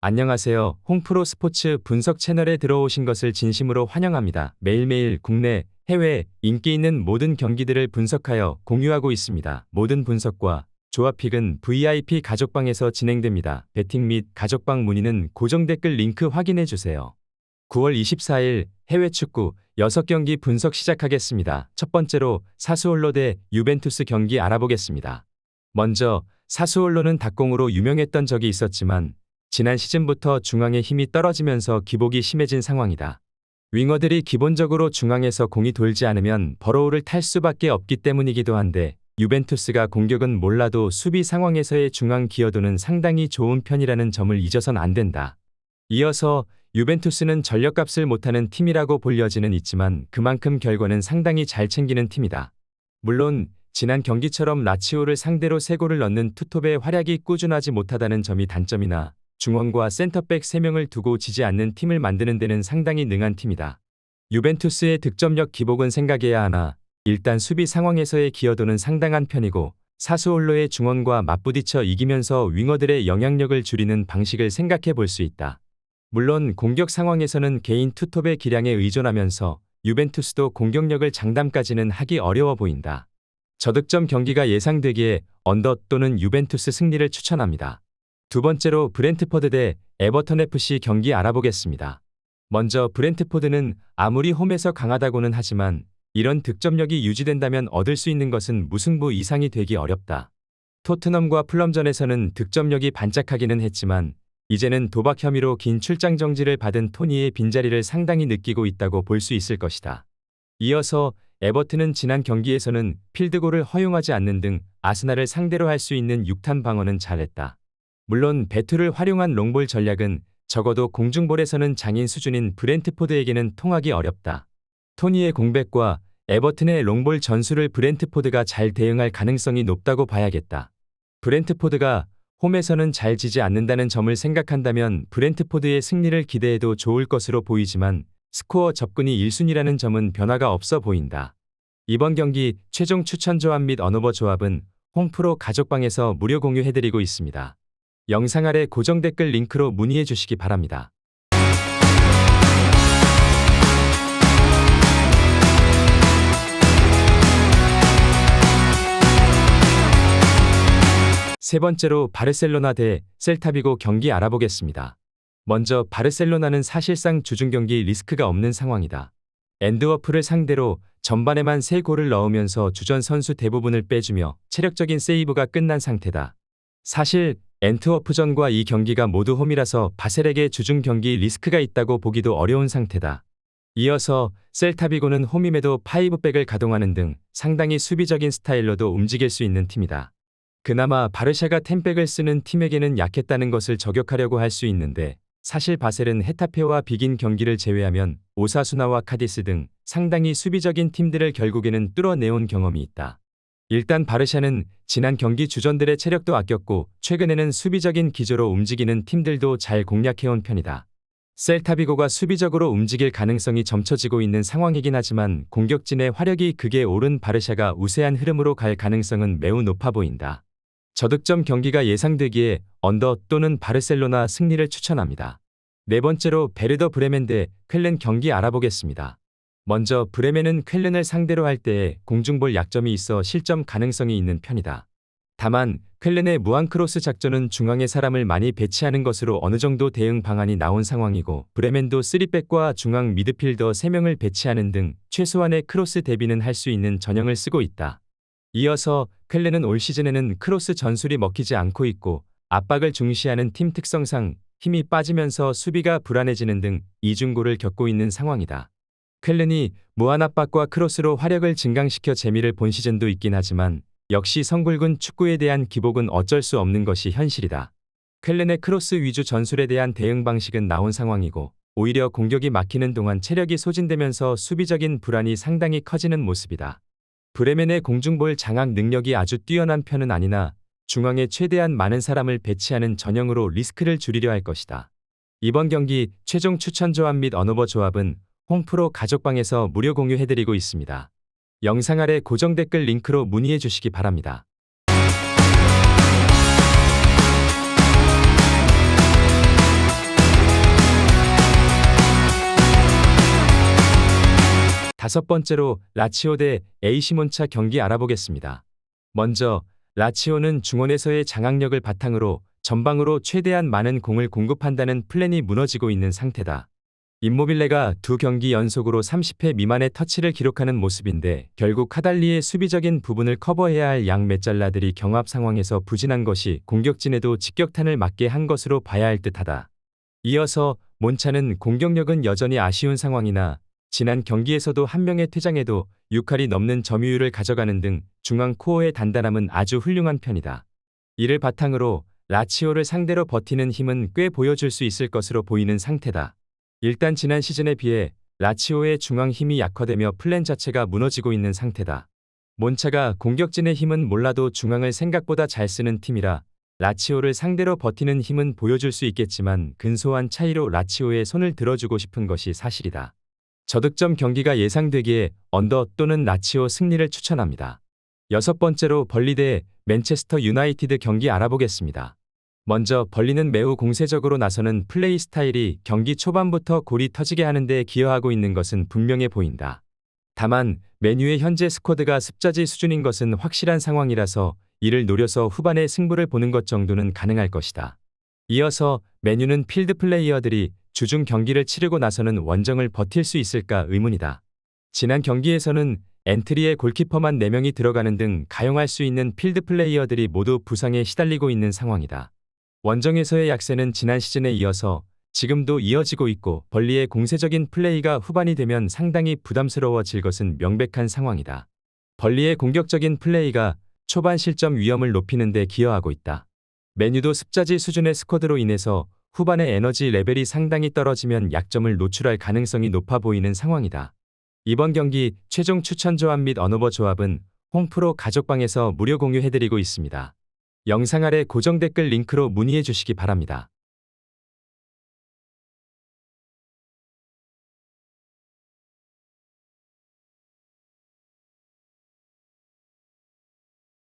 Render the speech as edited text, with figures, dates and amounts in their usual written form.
안녕하세요. 홍프로 스포츠 분석 채널에 들어오신 것을 진심으로 환영합니다. 매일매일 국내, 해외 인기 있는 모든 경기들을 분석하여 공유하고 있습니다. 모든 분석과 조합픽은 VIP 가족방에서 진행됩니다. 배팅 및 가족방 문의는 고정 댓글 링크 확인해 주세요. 9월 24일 해외 축구 6경기 분석 시작하겠습니다. 첫 번째로 사수올로 대 유벤투스 경기 알아보겠습니다. 먼저 사수올로는 닭공으로 유명했던 적이 있었지만 지난 시즌부터 중앙의 힘이 떨어지면서 기복이 심해진 상황이다. 윙어들이 기본적으로 중앙에서 공이 돌지 않으면 버로우를 탈 수밖에 없기 때문이기도 한데 유벤투스가 공격은 몰라도 수비 상황에서의 중앙 기여도는 상당히 좋은 편이라는 점을 잊어선 안 된다. 이어서 유벤투스는 전력값을 못하는 팀이라고 볼 여지는 있지만 그만큼 결과는 상당히 잘 챙기는 팀이다. 물론 지난 경기처럼 라치오를 상대로 3골을 넣는 투톱의 활약이 꾸준하지 못하다는 점이 단점이나 중원과 센터백 3명을 두고 지지 않는 팀을 만드는 데는 상당히 능한 팀이다. 유벤투스의 득점력 기복은 생각해야 하나 일단 수비 상황에서의 기여도는 상당한 편이고 사수올로의 중원과 맞부딪혀 이기면서 윙어들의 영향력을 줄이는 방식을 생각해 볼 수 있다. 물론 공격 상황에서는 개인 투톱의 기량에 의존하면서 유벤투스도 공격력을 장담까지는 하기 어려워 보인다. 저득점 경기가 예상되기에 언더 또는 유벤투스 승리를 추천합니다. 두 번째로 브렌트포드 대 에버턴 FC 경기 알아보겠습니다. 먼저 브렌트포드는 아무리 홈에서 강하다고는 하지만 이런 득점력이 유지된다면 얻을 수 있는 것은 무승부 이상이 되기 어렵다. 토트넘과 풀럼전에서는 득점력이 반짝하기는 했지만 이제는 도박 혐의로 긴 출장 정지를 받은 토니의 빈자리를 상당히 느끼고 있다고 볼 수 있을 것이다. 이어서 에버튼은 지난 경기에서는 필드골을 허용하지 않는 등 아스날을 상대로 할 수 있는 6탄 방어는 잘했다. 물론 배투를 활용한 롱볼 전략은 적어도 공중볼에서는 장인 수준인 브렌트포드에게는 통하기 어렵다. 토니의 공백과 에버튼의 롱볼 전술을 브렌트포드가 잘 대응할 가능성이 높다고 봐야겠다. 브렌트포드가 홈에서는 잘 지지 않는다는 점을 생각한다면 브렌트포드의 승리를 기대해도 좋을 것으로 보이지만 스코어 접근이 1순위라는 점은 변화가 없어 보인다. 이번 경기 최종 추천 조합 및 언어버 조합은 홍프로 가족방에서 무료 공유해드리고 있습니다. 영상 아래 고정 댓글 링크로 문의해 주시기 바랍니다. 세 번째로 바르셀로나 대 셀타비고 경기 알아보겠습니다. 먼저 바르셀로나는 사실상 주중 경기 리스크가 없는 상황이다. 엔드워프를 상대로 전반에만 3골을 넣으면서 주전 선수 대부분을 빼주며 체력적인 세이브가 끝난 상태다. 사실 엔트워프전과 이 경기가 모두 홈이라서 바셀에게 주중 경기 리스크가 있다고 보기도 어려운 상태다. 이어서 셀타비고는 홈임에도 5백을 가동하는 등 상당히 수비적인 스타일로도 움직일 수 있는 팀이다. 그나마 바르샤가 10백을 쓰는 팀에게는 약했다는 것을 저격하려고 할 수 있는데 사실 바셀은 헤타페와 비긴 경기를 제외하면 오사수나와 카디스 등 상당히 수비적인 팀들을 결국에는 뚫어내온 경험이 있다. 일단 바르샤는 지난 경기 주전들의 체력도 아꼈고 최근에는 수비적인 기조로 움직이는 팀들도 잘 공략해온 편이다. 셀타비고가 수비적으로 움직일 가능성이 점쳐지고 있는 상황이긴 하지만 공격진의 화력이 극에 오른 바르샤가 우세한 흐름으로 갈 가능성은 매우 높아 보인다. 저득점 경기가 예상되기에 언더 또는 바르셀로나 승리를 추천합니다. 네 번째로 베르더 브레멘 대 쾰른 경기 알아보겠습니다. 먼저 브레멘은 쾰른을 상대로 할 때에 공중볼 약점이 있어 실점 가능성이 있는 편이다. 다만 쾰른의 무한 크로스 작전은 중앙에 사람을 많이 배치하는 것으로 어느 정도 대응 방안이 나온 상황이고 브레멘도 3백과 중앙 미드필더 3명을 배치하는 등 최소한의 크로스 대비는 할 수 있는 전형을 쓰고 있다. 이어서 쾰른은 올 시즌에는 크로스 전술이 먹히지 않고 있고 압박을 중시하는 팀 특성상 힘이 빠지면서 수비가 불안해지는 등 이중고를 겪고 있는 상황이다. 쾰른이 무한 압박과 크로스로 화력을 증강시켜 재미를 본 시즌도 있긴 하지만 역시 성골군 축구에 대한 기복은 어쩔 수 없는 것이 현실이다. 쾰른의 크로스 위주 전술에 대한 대응 방식은 나온 상황이고 오히려 공격이 막히는 동안 체력이 소진되면서 수비적인 불안이 상당히 커지는 모습이다. 브레멘의 공중볼 장악 능력이 아주 뛰어난 편은 아니나 중앙에 최대한 많은 사람을 배치하는 전형으로 리스크를 줄이려 할 것이다. 이번 경기 최종 추천 조합 및 언어버 조합은 홍프로 가족방에서 무료 공유해드리고 있습니다. 영상 아래 고정 댓글 링크로 문의해 주시기 바랍니다. 다섯 번째로 라치오 대 AC 몬차 경기 알아보겠습니다. 먼저 라치오는 중원에서의 장악력을 바탕으로 전방으로 최대한 많은 공을 공급한다는 플랜이 무너지고 있는 상태다. 임모빌레가 두 경기 연속으로 30회 미만의 터치를 기록하는 모습인데 결국 카달리의 수비적인 부분을 커버해야 할 양 메잘라들이 경합 상황에서 부진한 것이 공격진에도 직격탄을 맞게 한 것으로 봐야 할 듯하다. 이어서 몬차는 공격력은 여전히 아쉬운 상황이나 지난 경기에서도 한 명의 퇴장에도 6할이 넘는 점유율을 가져가는 등 중앙 코어의 단단함은 아주 훌륭한 편이다. 이를 바탕으로 라치오를 상대로 버티는 힘은 꽤 보여줄 수 있을 것으로 보이는 상태다. 일단 지난 시즌에 비해 라치오의 중앙 힘이 약화되며 플랜 자체가 무너지고 있는 상태다. 몬차가 공격진의 힘은 몰라도 중앙을 생각보다 잘 쓰는 팀이라 라치오를 상대로 버티는 힘은 보여줄 수 있겠지만 근소한 차이로 라치오의 손을 들어주고 싶은 것이 사실이다. 저득점 경기가 예상되기에 언더 또는 라치오 승리를 추천합니다. 여섯 번째로 벌리 대 맨체스터 유나이티드 경기 알아보겠습니다. 먼저 벌리는 매우 공세적으로 나서는 플레이 스타일이 경기 초반부터 골이 터지게 하는 데 기여하고 있는 것은 분명해 보인다. 다만 맨유의 현재 스쿼드가 습자지 수준인 것은 확실한 상황이라서 이를 노려서 후반에 승부를 보는 것 정도는 가능할 것이다. 이어서 맨유는 필드 플레이어들이 주중 경기를 치르고 나서는 원정을 버틸 수 있을까 의문이다. 지난 경기에서는 엔트리에 골키퍼만 4명이 들어가는 등 가용할 수 있는 필드 플레이어들이 모두 부상에 시달리고 있는 상황이다. 원정에서의 약세는 지난 시즌에 이어서 지금도 이어지고 있고 벌리의 공세적인 플레이가 후반이 되면 상당히 부담스러워질 것은 명백한 상황이다. 벌리의 공격적인 플레이가 초반 실점 위험을 높이는 데 기여하고 있다. 맨유도 습자지 수준의 스쿼드로 인해서 후반의 에너지 레벨이 상당히 떨어지면 약점을 노출할 가능성이 높아 보이는 상황이다. 이번 경기 최종 추천 조합 및 언어버 조합은 홈프로 가족방에서 무료 공유해드리고 있습니다. 영상 아래 고정 댓글 링크로 문의해 주시기 바랍니다.